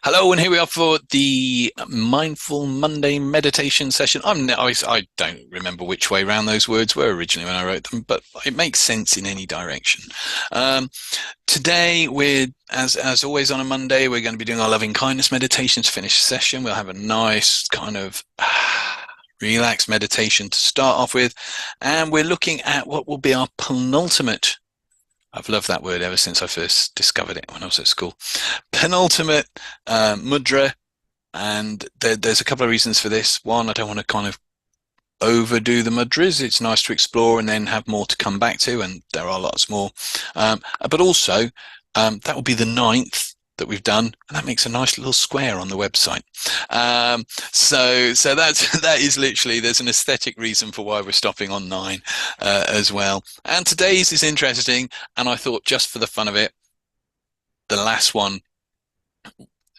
Hello, and here we are for the Mindful Monday meditation session. I don't remember which way round those words were originally when I wrote them, but it makes sense in any direction. Um, Today, as always on a Monday, we're going to be doing our loving kindness meditation to finish the session. We'll have a nice kind of relaxed meditation to start off with, and we're looking at what will be our penultimate. I've loved that word ever since I first discovered it when I was at school. Penultimate mudra, and there's a couple of reasons for this. One, I don't want to kind of overdo the mudras. It's nice to explore and then have more to come back to, and there are lots more. But also, that will be the ninth that we've done, and that makes a nice little square on the website. So that is literally, there's an aesthetic reason for why we're stopping on 9 as well. And today's is interesting, and I thought just for the fun of it, the last one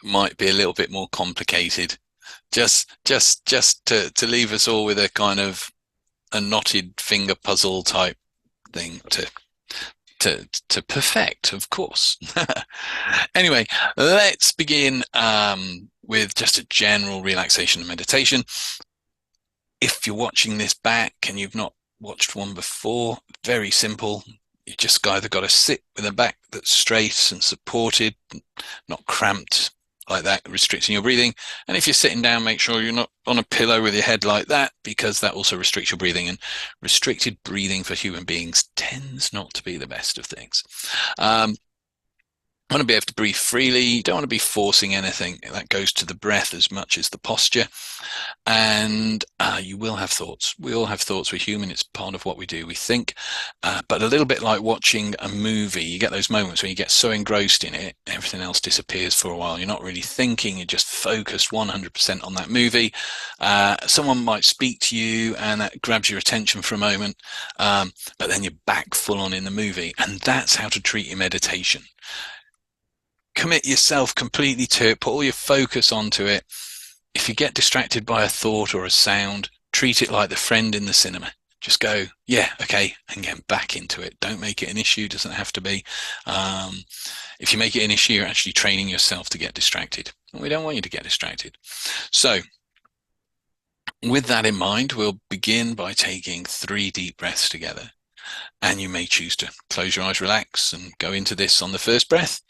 might be a little bit more complicated, just to leave us all with a kind of a knotted finger puzzle type thing to perfect, of course. Anyway, let's begin with just a general relaxation and meditation. If you're watching this back and you've not watched one before, very simple. You just either got to sit with a back that's straight and supported, not cramped like that, restricting your breathing. And if you're sitting down, make sure you're not on a pillow with your head like that, because that also restricts your breathing. And restricted breathing for human beings tends not to be the best of things. Want to be able to breathe freely. You don't want to be forcing anything. That goes to the breath as much as the posture. And you will have thoughts. We all have thoughts. We're human. It's part of what we do. We think. But a little bit like watching a movie, you get those moments when you get so engrossed in it, everything else disappears for a while. You're not really thinking. You're just focused 100% on that movie. Someone might speak to you and that grabs your attention for a moment. But then you're back full on in the movie. And that's how to treat your meditation. Commit yourself completely to it, put all your focus onto it. If you get distracted by a thought or a sound, treat it like the friend in the cinema. Just go, yeah, okay, and get back into it. Don't make it an issue. Doesn't have to be. If you make it an issue, you're actually training yourself to get distracted. And we don't want you to get distracted. So with that in mind, we'll begin by taking 3 deep breaths together. And you may choose to close your eyes, relax, and go into this on the first breath.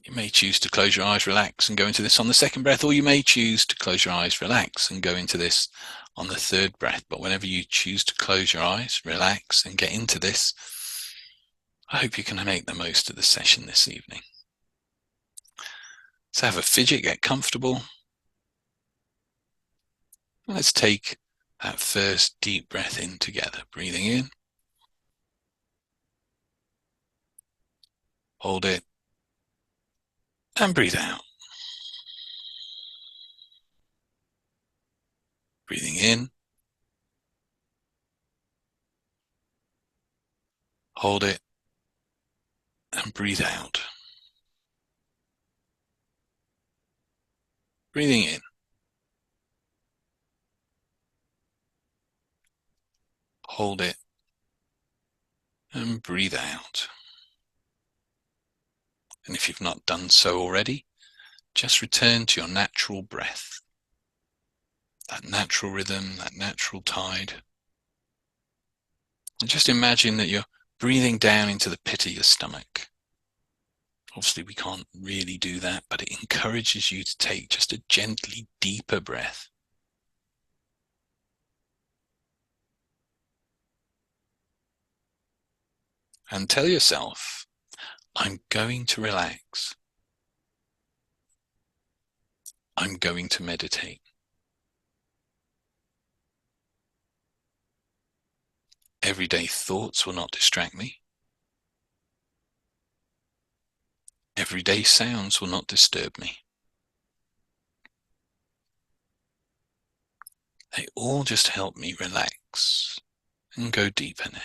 You may choose to close your eyes, relax, and go into this on the second breath, or you may choose to close your eyes, relax, and go into this on the third breath. But whenever you choose to close your eyes, relax, and get into this, I hope you can make the most of the session this evening. So have a fidget, get comfortable. Let's take that first deep breath in together, breathing in. Hold it. And breathe out. Breathing in. Hold it. And breathe out. Breathing in. Hold it. And breathe out. And if you've not done so already, just return to your natural breath. That natural rhythm, that natural tide. And just imagine that you're breathing down into the pit of your stomach. Obviously, we can't really do that, but it encourages you to take just a gently deeper breath. And tell yourself, I'm going to relax. I'm going to meditate. Everyday thoughts will not distract me. Everyday sounds will not disturb me. They all just help me relax and go deeper now.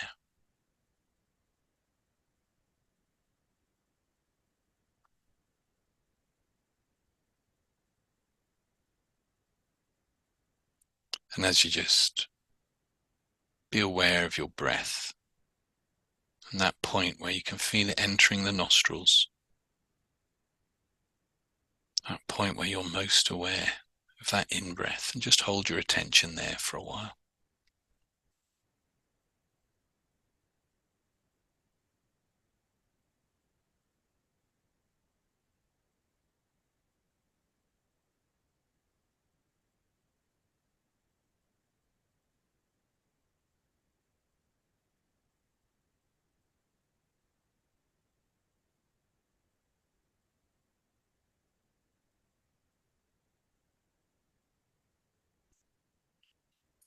And as you just be aware of your breath, and that point where you can feel it entering the nostrils that point where you're most aware of that in-breath, and just hold your attention there for a while.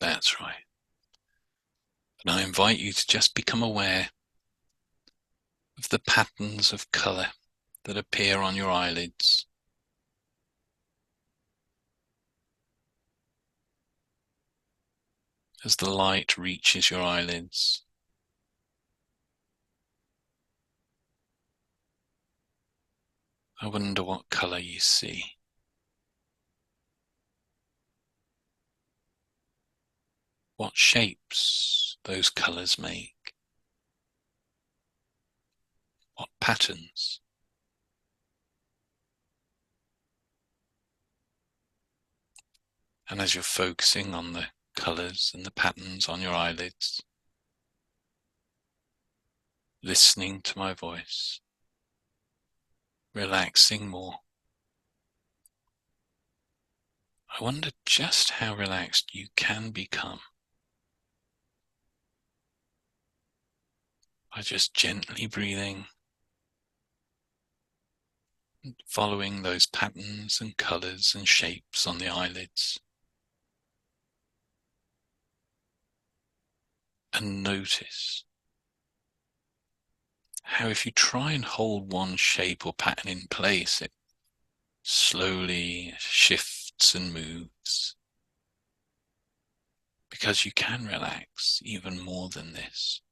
That's right. And I invite you to just become aware of the patterns of color that appear on your eyelids. As the light reaches your eyelids, I wonder what color you see. What shapes those colors make. What patterns. And as you're focusing on the colors and the patterns on your eyelids, listening to my voice, relaxing more, I wonder just how relaxed you can become by just gently breathing, following those patterns and colors and shapes on the eyelids. And notice how if you try and hold one shape or pattern in place, it slowly shifts and moves. Because you can relax even more than this.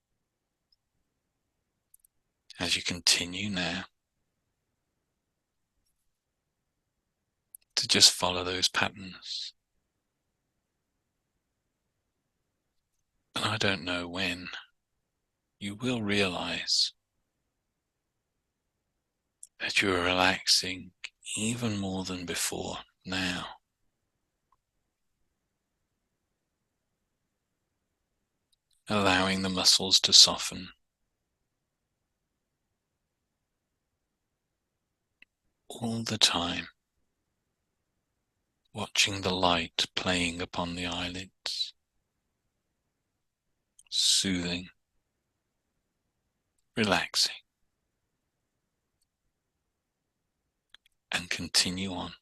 As you continue now to just follow those patterns. And I don't know when you will realize that you are relaxing even more than before now. Allowing the muscles to soften. All the time. Watching the light playing upon the eyelids. Soothing. Relaxing. And continue on.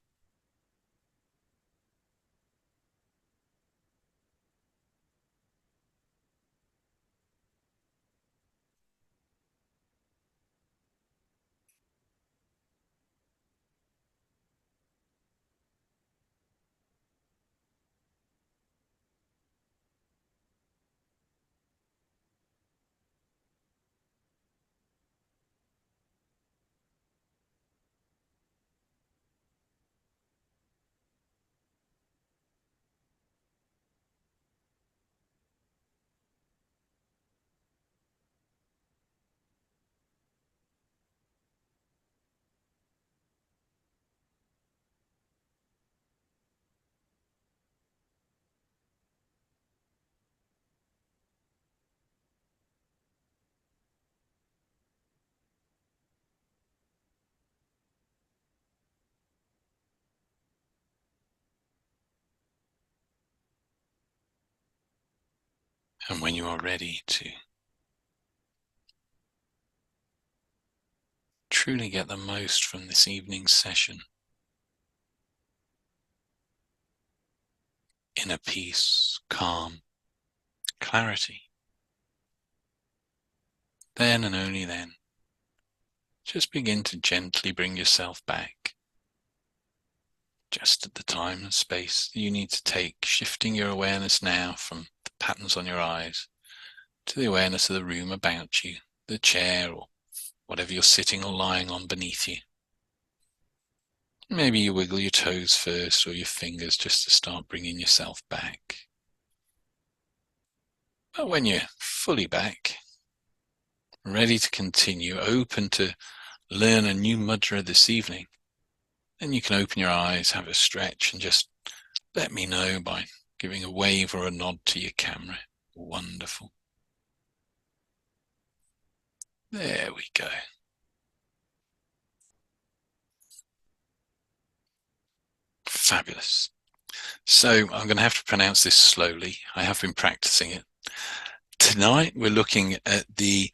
And when you are ready to truly get the most from this evening's session, inner peace, calm, clarity, then and only then, just begin to gently bring yourself back, just at the time and space that you need to take, shifting your awareness now from the patterns on your eyes to the awareness of the room about you, the chair or whatever you're sitting or lying on beneath you. Maybe you wiggle your toes first or your fingers just to start bringing yourself back. But when you're fully back, ready to continue, open to learn a new mudra this evening, then you can open your eyes, have a stretch, and just let me know by giving a wave or a nod to your camera. Wonderful. There we go. Fabulous. So I'm going to have to pronounce this slowly. I have been practicing it. Tonight we're looking at the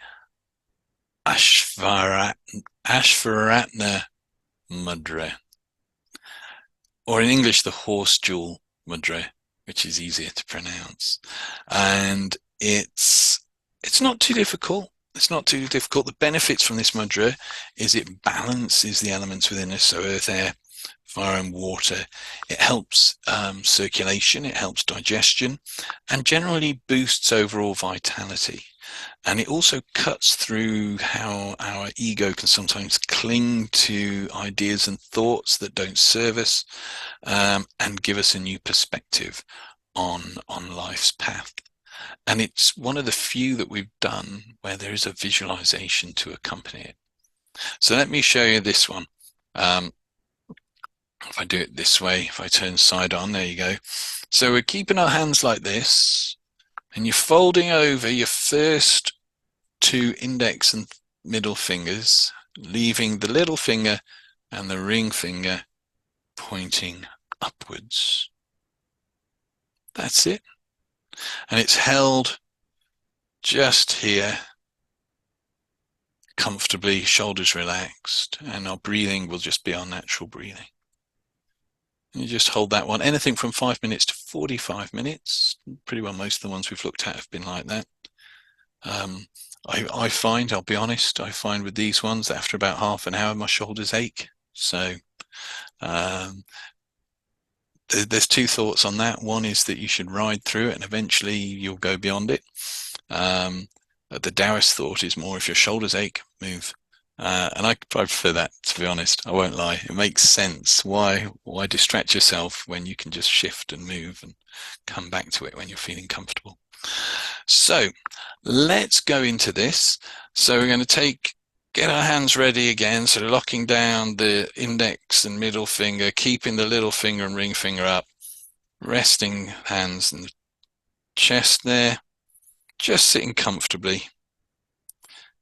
Ashvaratna mudra, or in English, the horse jewel mudra, which is easier to pronounce. And it's not too difficult. It's not too difficult. The benefits from this mudra is it balances the elements within us, so earth, air, fire and water. It helps circulation, it helps digestion, and generally boosts overall vitality. And it also cuts through how our ego can sometimes cling to ideas and thoughts that don't serve us, and give us a new perspective on life's path. And it's one of the few that we've done where there is a visualization to accompany it. So let me show you this one. If I do it this way, if I turn side on, there you go. So we're keeping our hands like this, and you're folding over your first two index and middle fingers, leaving the little finger and the ring finger pointing upwards. That's it. And it's held just here, comfortably, shoulders relaxed, and our breathing will just be our natural breathing. And you just hold that one, anything from 5 minutes to 45 minutes. Pretty well most of the ones we've looked at have been like that. I find, I'll be honest, I find with these ones that after about half an hour, my shoulders ache. So there's two thoughts on that. One is that you should ride through it and eventually you'll go beyond it. The Taoist thought is more, if your shoulders ache, move. And I prefer that, to be honest. I won't lie. It makes sense. Why distract yourself when you can just shift and move and come back to it when you're feeling comfortable? So let's go into this. So we're going to get our hands ready again. So locking down the index and middle finger, keeping the little finger and ring finger up, resting hands in the chest there, just sitting comfortably.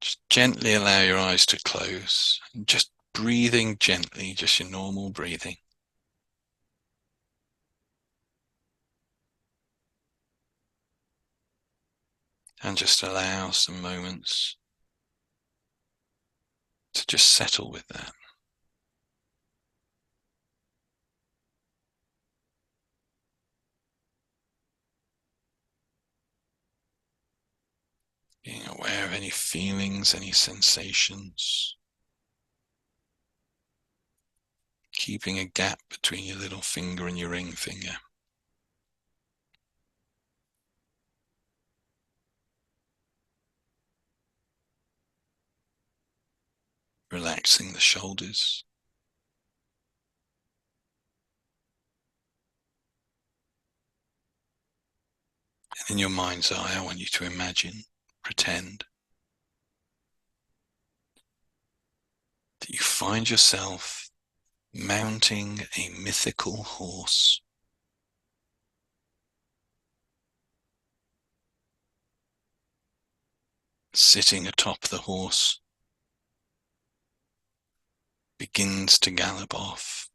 Just gently allow your eyes to close, and just breathing gently, just your normal breathing. And just allow some moments to just settle with that. Being aware of any feelings, any sensations. Keeping a gap between your little finger and your ring finger. Relaxing the shoulders. And in your mind's eye, I want you to imagine, pretend that you find yourself mounting a mythical horse. Sitting atop the horse, begins to gallop off.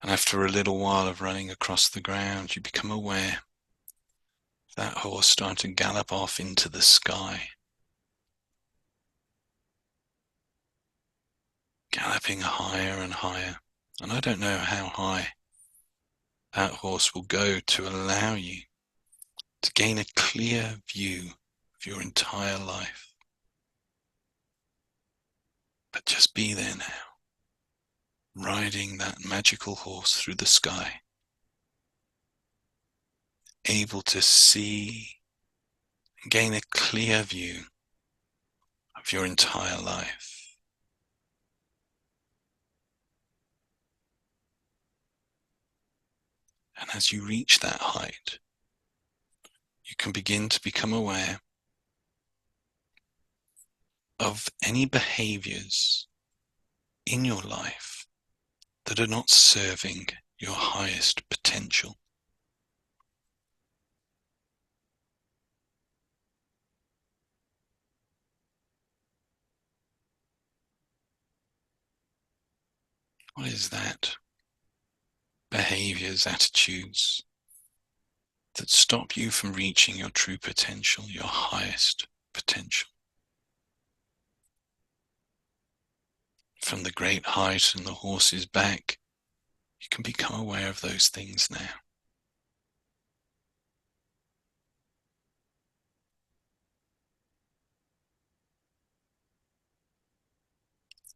And after a little while of running across the ground, you become aware that horse starting to gallop off into the sky. Galloping higher and higher. And I don't know how high that horse will go to allow you to gain a clear view of your entire life. But just be there now, riding that magical horse through the sky, able to see and gain a clear view of your entire life. And as you reach that height, you can begin to become aware of any behaviors in your life that are not serving your highest potential? What is that? Behaviors, attitudes that stop you from reaching your true potential, your highest potential. From the great height and the horse's back, you can become aware of those things now.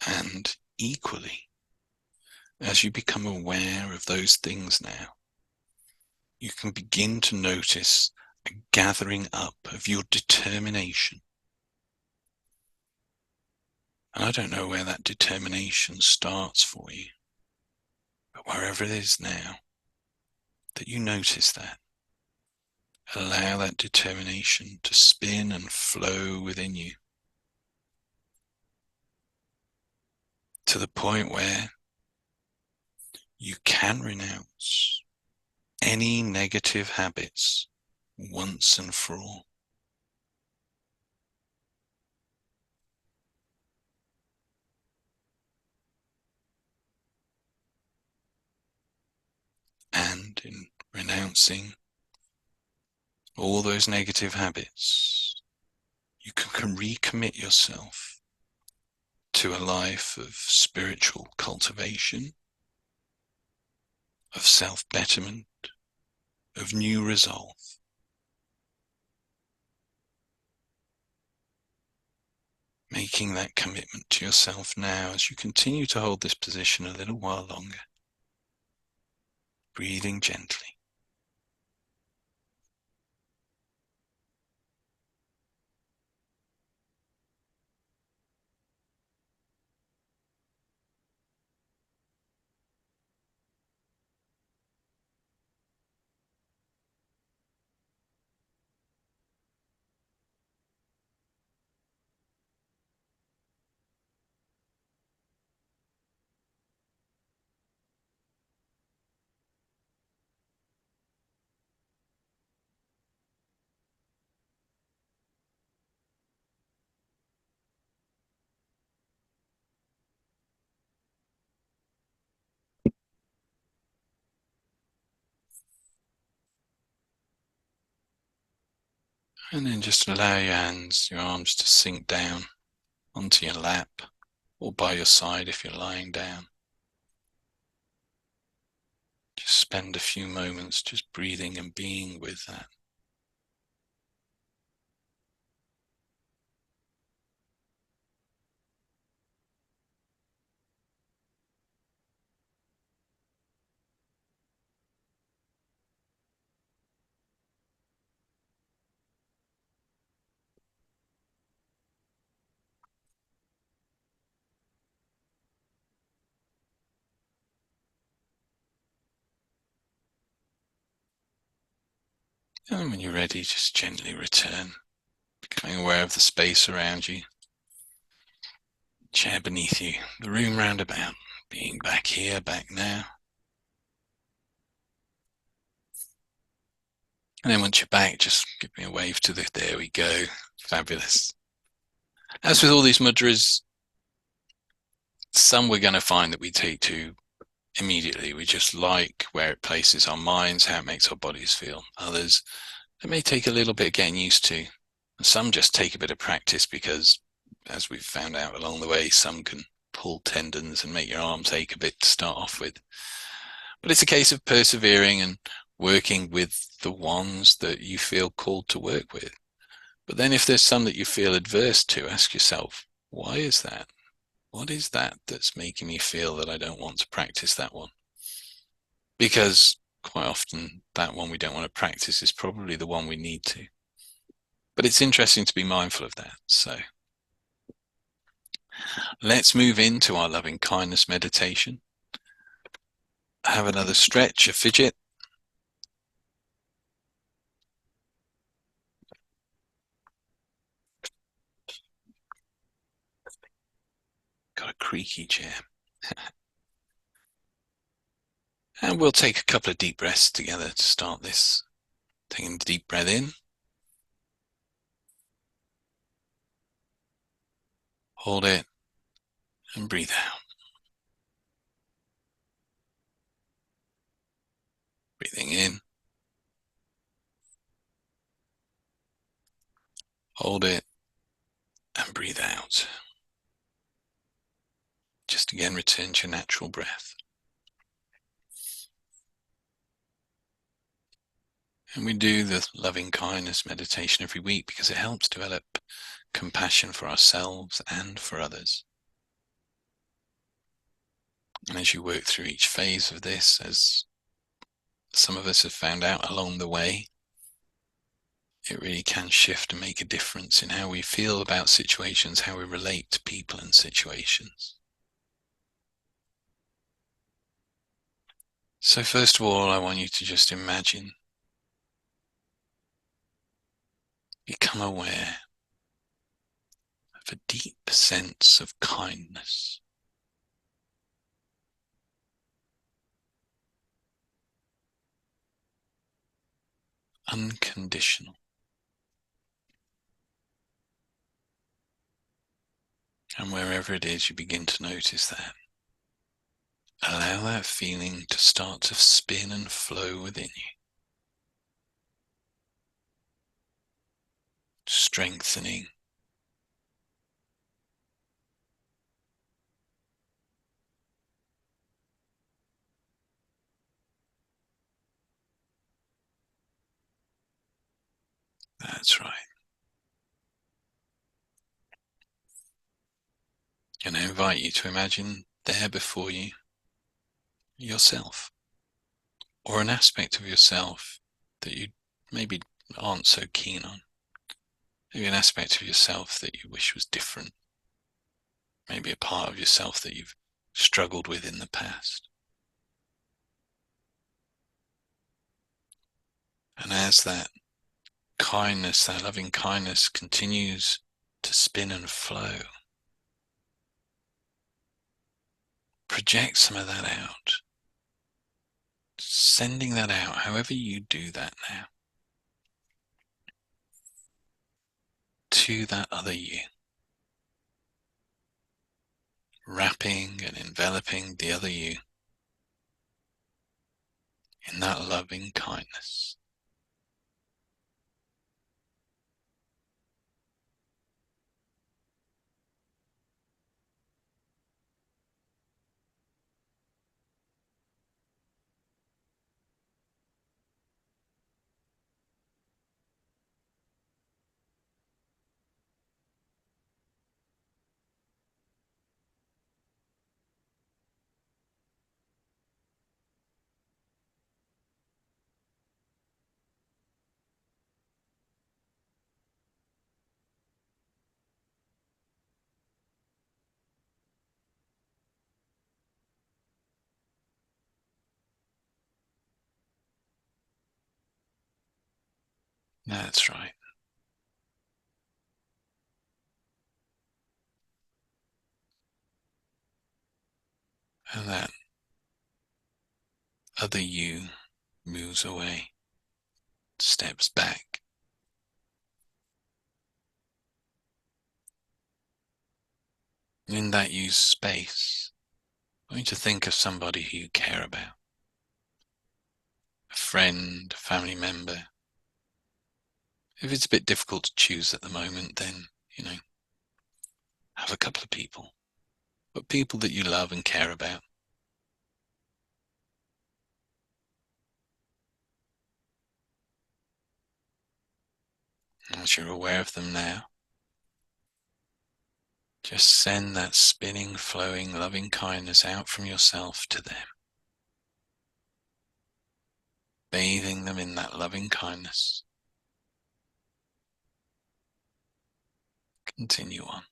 And equally, as you become aware of those things now, you can begin to notice a gathering up of your determination. And I don't know where that determination starts for you, but wherever it is now, that you notice that, allow that determination to spin and flow within you to the point where you can renounce any negative habits once and for all. And in renouncing all those negative habits, you can recommit yourself to a life of spiritual cultivation, of self-betterment, of new resolve. Making that commitment to yourself now as you continue to hold this position a little while longer. Breathing gently. And then just allow your hands, your arms to sink down onto your lap or by your side if you're lying down. Just spend a few moments just breathing and being with that. And when you're ready, just gently return, becoming aware of the space around you, chair beneath you, the room round about, being back here, back now. And then once you're back, just give me a wave to the, there we go. Fabulous. As with all these mudras, some we're going to find that we take to immediately. We just like where it places our minds, how it makes our bodies feel. Others, it may take a little bit of getting used to. Some just take a bit of practice because, as we've found out along the way, some can pull tendons and make your arms ache a bit to start off with. But it's a case of persevering and working with the ones that you feel called to work with. But then if there's some that you feel adverse to, ask yourself, why is that? What is that that's making me feel that I don't want to practice that one? Because quite often that one we don't want to practice is probably the one we need to. But it's interesting to be mindful of that. So let's move into our loving kindness meditation. Have another stretch, a fidget. Got a creaky chair. And we'll take a couple of deep breaths together to start this. Taking a deep breath in. Hold it and breathe out. Breathing in. Hold it and breathe out. Just again, return to your natural breath. And we do the loving kindness meditation every week because it helps develop compassion for ourselves and for others. And as you work through each phase of this, as some of us have found out along the way, it really can shift and make a difference in how we feel about situations, how we relate to people and situations. So first of all, I want you to just imagine, become aware of a deep sense of kindness. Unconditional. And wherever it is, you begin to notice that. Allow that feeling to start to spin and flow within you, strengthening, that's right. And I invite you to imagine there before you yourself, or an aspect of yourself that you maybe aren't so keen on. Maybe an aspect of yourself that you wish was different. Maybe a part of yourself that you've struggled with in the past. And as that kindness, that loving kindness continues to spin and flow, project some of that out. Sending that out, however you do that now, to that other you. Wrapping and enveloping the other you in that loving kindness. That's right. And that other you moves away, steps back. In that you's space, I want you to think of somebody who you care about. A friend, a family member. If it's a bit difficult to choose at the moment, then, have a couple of people. But people that you love and care about. As you're aware of them now, just send that spinning, flowing, loving kindness out from yourself to them. Bathing them in that loving kindness. Continue on.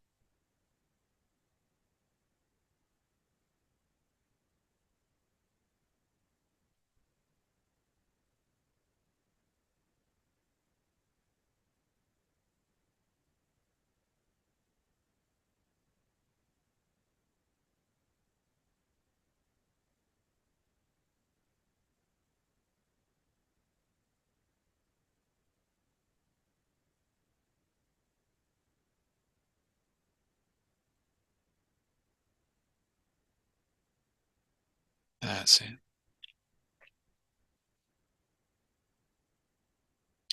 That's it.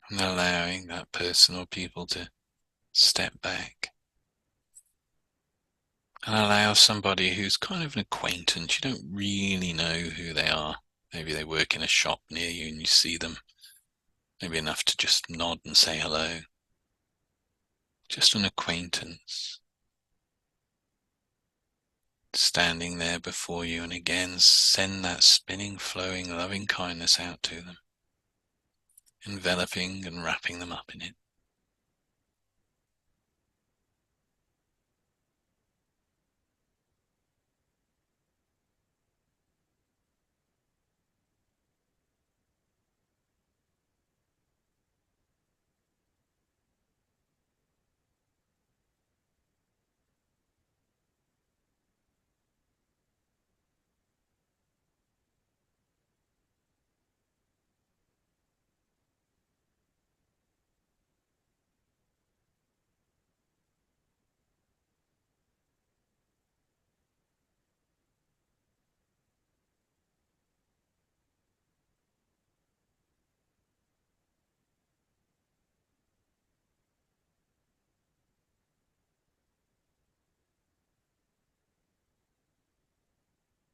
And allowing that person or people to step back and allow somebody who's kind of an acquaintance, you don't really know who they are. Maybe they work in a shop near you and you see them, maybe enough to just nod and say hello. Just an acquaintance standing there before you, and again send that spinning, flowing, loving kindness out to them, enveloping and wrapping them up in it.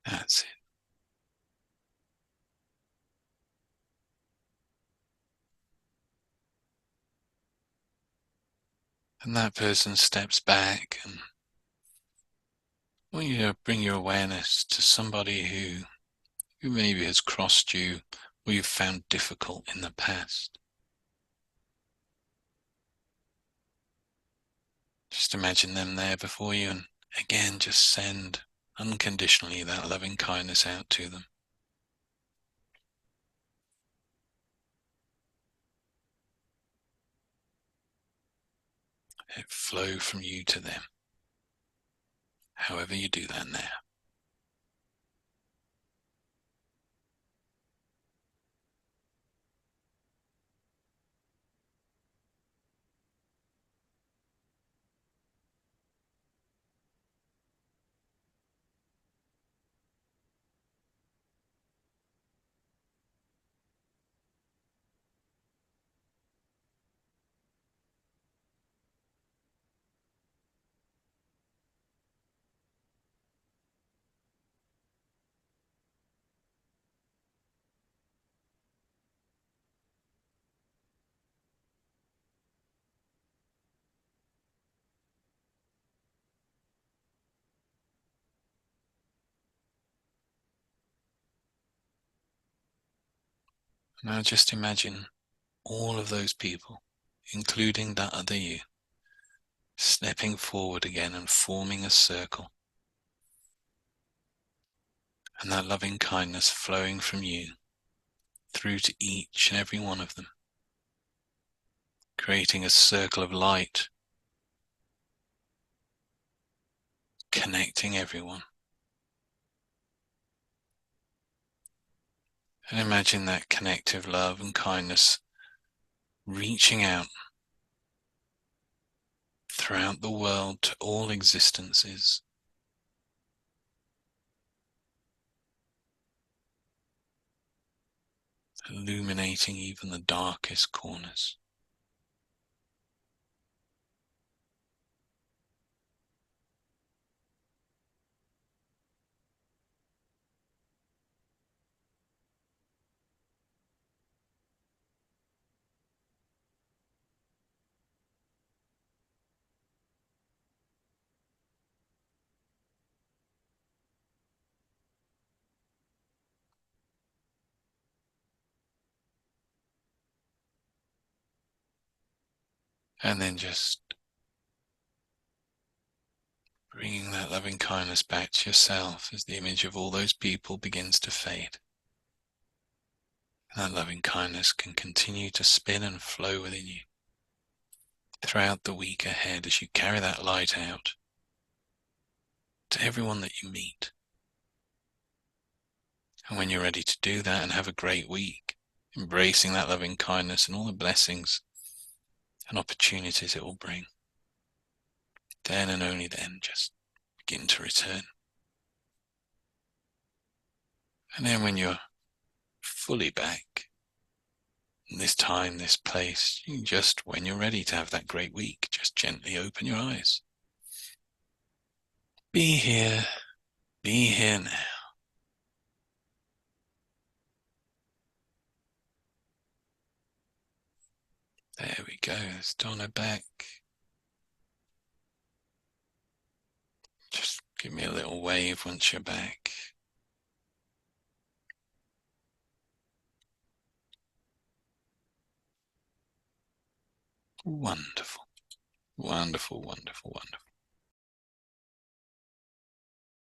That's it. And that person steps back, and you bring your awareness to somebody who maybe has crossed you or you've found difficult in the past. Just imagine them there before you, and again just send unconditionally that loving kindness out to them. Let it flow from you to them, however you do that now. Now just imagine all of those people, including that other you, stepping forward again and forming a circle, and that loving kindness flowing from you through to each and every one of them, creating a circle of light, connecting everyone. And imagine that connective love and kindness reaching out throughout the world to all existences, illuminating even the darkest corners. And then just bringing that loving kindness back to yourself as the image of all those people begins to fade. That loving kindness can continue to spin and flow within you throughout the week ahead as you carry that light out to everyone that you meet. And when you're ready to do that and have a great week, embracing that loving kindness and all the blessings and opportunities it will bring, then and only then just begin to return. And then when you're fully back, in this time, this place, you can just, when you're ready to have that great week, just gently open your eyes. Be here now. There we go. There's Donna back. Just give me a little wave once you're back. Wonderful, wonderful, wonderful, wonderful.